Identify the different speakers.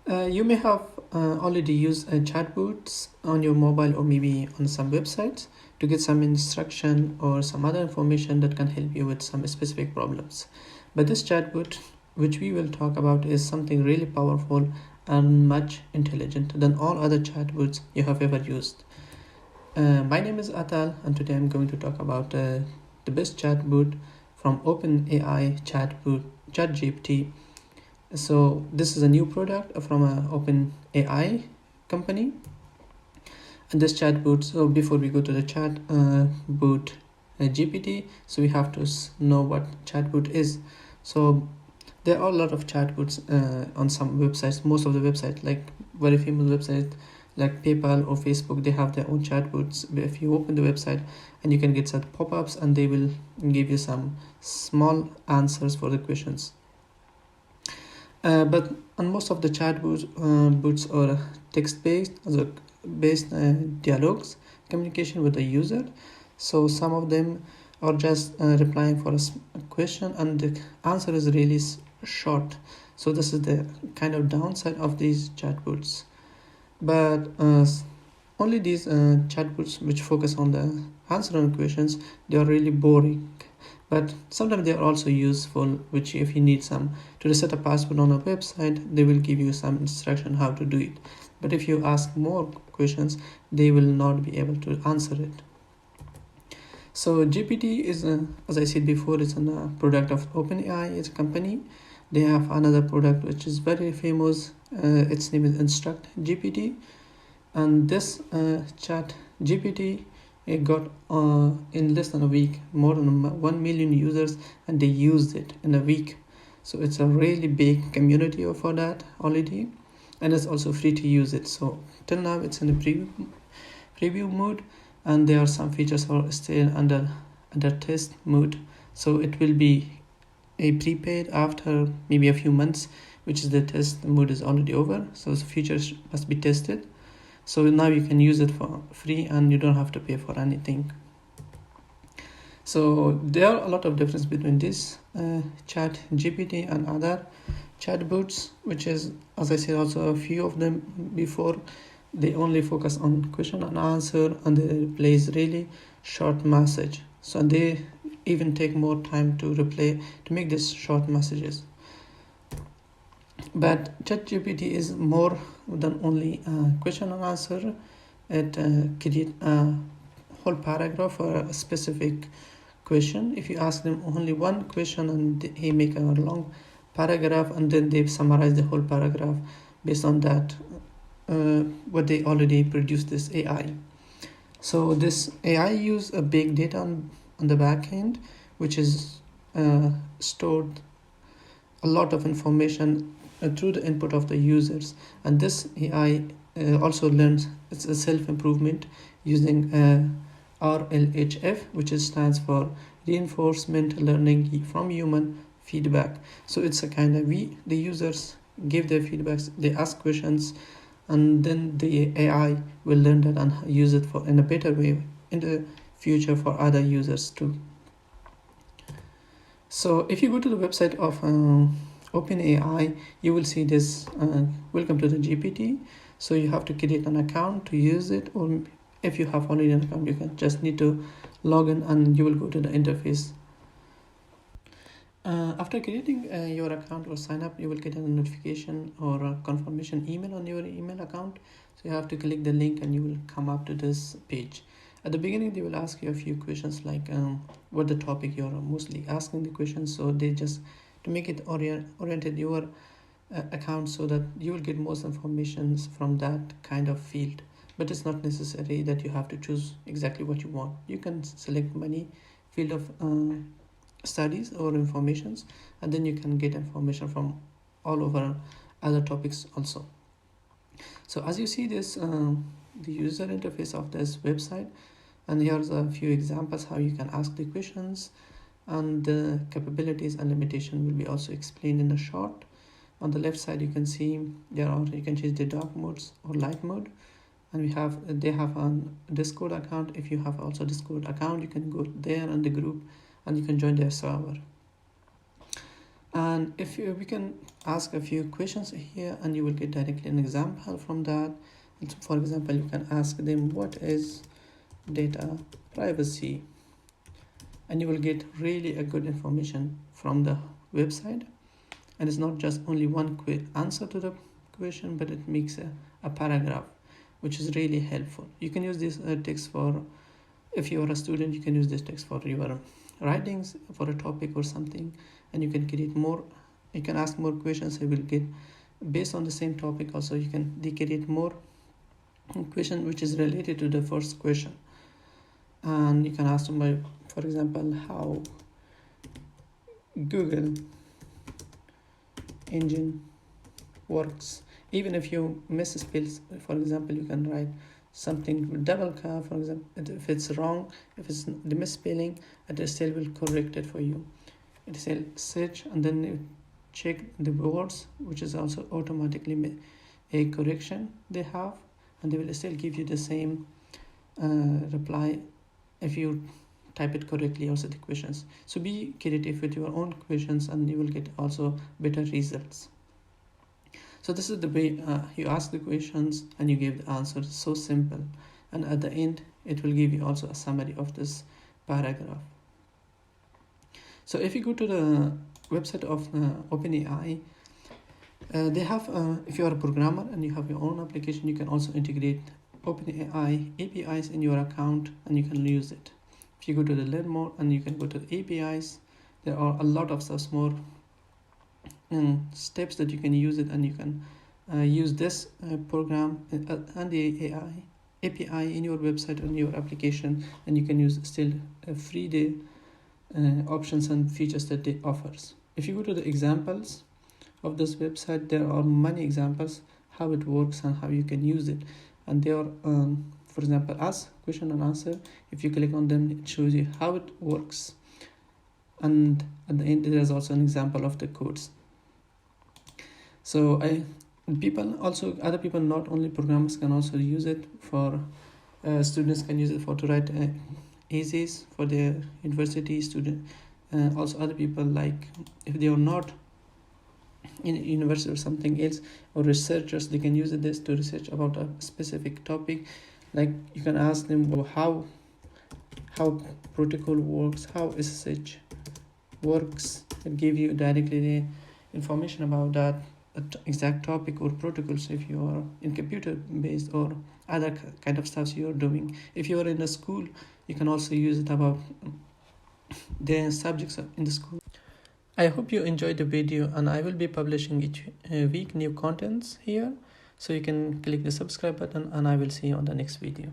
Speaker 1: You may have already used chatbots on your mobile or maybe on some websites to get some instruction or some other information that can help you with some specific problems. But this chatbot, which we will talk about, is something really powerful and much intelligent than all other chatbots you have ever used. My name is Atal, and today I'm going to talk about the best chatbot from OpenAI chatbot ChatGPT. So this is a new product from OpenAI company, and this chatbot. So before we go to the chatbot GPT, so we have to know what chatbot is. So there are a lot of chatbots on some websites. Most of the websites, like very famous websites like PayPal or Facebook, they have their own chatbots. If you open the website, and you can get some pop-ups, and they will give you some small answers for the questions. But on most of the chatbots are text-based, also based dialogues, communication with the user. So some of them are just replying for a question, and the answer is really short. So this is the kind of downside of these chatbots. But only these chatbots which focus on the answer on questions, they are really boring. But sometimes they are also useful, which if you need some to reset a password on a website, they will give you some instruction how to do it. But if you ask more questions, they will not be able to answer it. So GPT is, as I said before, it's a product of OpenAI. It's a company. They have another product which is very famous. Its name is Instruct GPT, and this chat GPT, it got in less than a week more than 1 million users, and they used it in a week. So it's a really big community for that already, and it's also free to use it. So till now it's in a preview mode, and there are some features are still under test mode. So it will be a prepaid after maybe a few months, which is the test mode is already over. So the features must be tested. So now you can use it for free, and you don't have to pay for anything. So there are a lot of difference between this chat GPT and other chatbots, which is, as I said, also a few of them before, they only focus on question and answer, and they replace really short message. So they even take more time to replay to make these short messages. But ChatGPT is more than only question and answer. It creates a whole paragraph or a specific question. If you ask them only one question, and he make a long paragraph, and then they summarize the whole paragraph based on that what they already produced, this AI. So this AI use a big data on the back end, which is stored a lot of information through the input of the users, and this AI also learns. It's a self-improvement using RLHF, which stands for reinforcement learning from human feedback. So it's a kind of the users give their feedbacks, they ask questions, and then the AI will learn that and use it for in a better way in the future for other users too. So if you go to the website of OpenAI, you will see this welcome to the GPT. So you have to create an account to use it, or if you have already an account, you can just need to log in, and you will go to the interface. After creating your account or sign up, you will get a notification or a confirmation email on your email account. So you have to click the link, and you will come up to this page. At the beginning, they will ask you a few questions like what the topic you're mostly asking the questions. So they just to make it oriented your account, so that you will get most information from that kind of field. But it's not necessary that you have to choose exactly what you want. You can select many field of studies or informations, and then you can get information from all over other topics also. So as you see this the user interface of this website, and here's a few examples how you can ask the questions, and the capabilities and limitation will be also explained in a short. On the left side, you can see you can change the dark modes or light mode, and they have a Discord account. If you have also Discord account, you can go there on the group, and you can join their server. And if we can ask a few questions here, and you will get directly an example from that. For example, you can ask them, what is data privacy? And you will get really a good information from the website. And it's not just only one quick answer to the question, but it makes a paragraph, which is really helpful. You can use this text for, if you are a student, you can use this text for your writings for a topic or something, and you can create more, you can ask more questions. You will get, based on the same topic also, you can create more question which is related to the first question. And you can ask them by, for example, how Google engine works. Even if you misspell, for example, you can write something with double K, for example. If it's wrong, if it's the misspelling, it still will correct it for you. It will search and then you check the words, which is also automatically a correction they have, and they will still give you the same reply if you type it correctly, also the questions. So be creative with your own questions, and you will get also better results. So this is the way you ask the questions and you give the answers. So simple, and at the end it will give you also a summary of this paragraph. So if you go to the website of OpenAI, they have, if you are a programmer and you have your own application, you can also integrate OpenAI APIs in your account and you can use it. If you go to the learn more and you can go to the APIs, there are a lot of such more steps that you can use it, and you can use this program and the AI API in your website, on your application, and you can use still free day options and features that it offers. If you go to the examples of this website, there are many examples how it works and how you can use it, and they are for example, ask question and answer. If you click on them, it shows you how it works, and at the end there is also an example of the codes. So other people, not only programmers, can also use it for students can use it for to write essays for their university student. Also other people, like if they are not in university or something else, or researchers, they can use this to research about a specific topic. Like you can ask them how protocol works, how SSH works, and give you directly the information about that exact topic or protocols if you are in computer based or other kind of stuff you are doing. If you are in a school, you can also use it about the subjects in the school. I hope you enjoyed the video, and I will be publishing each week new contents here, so you can click the subscribe button, and I will see you on the next video.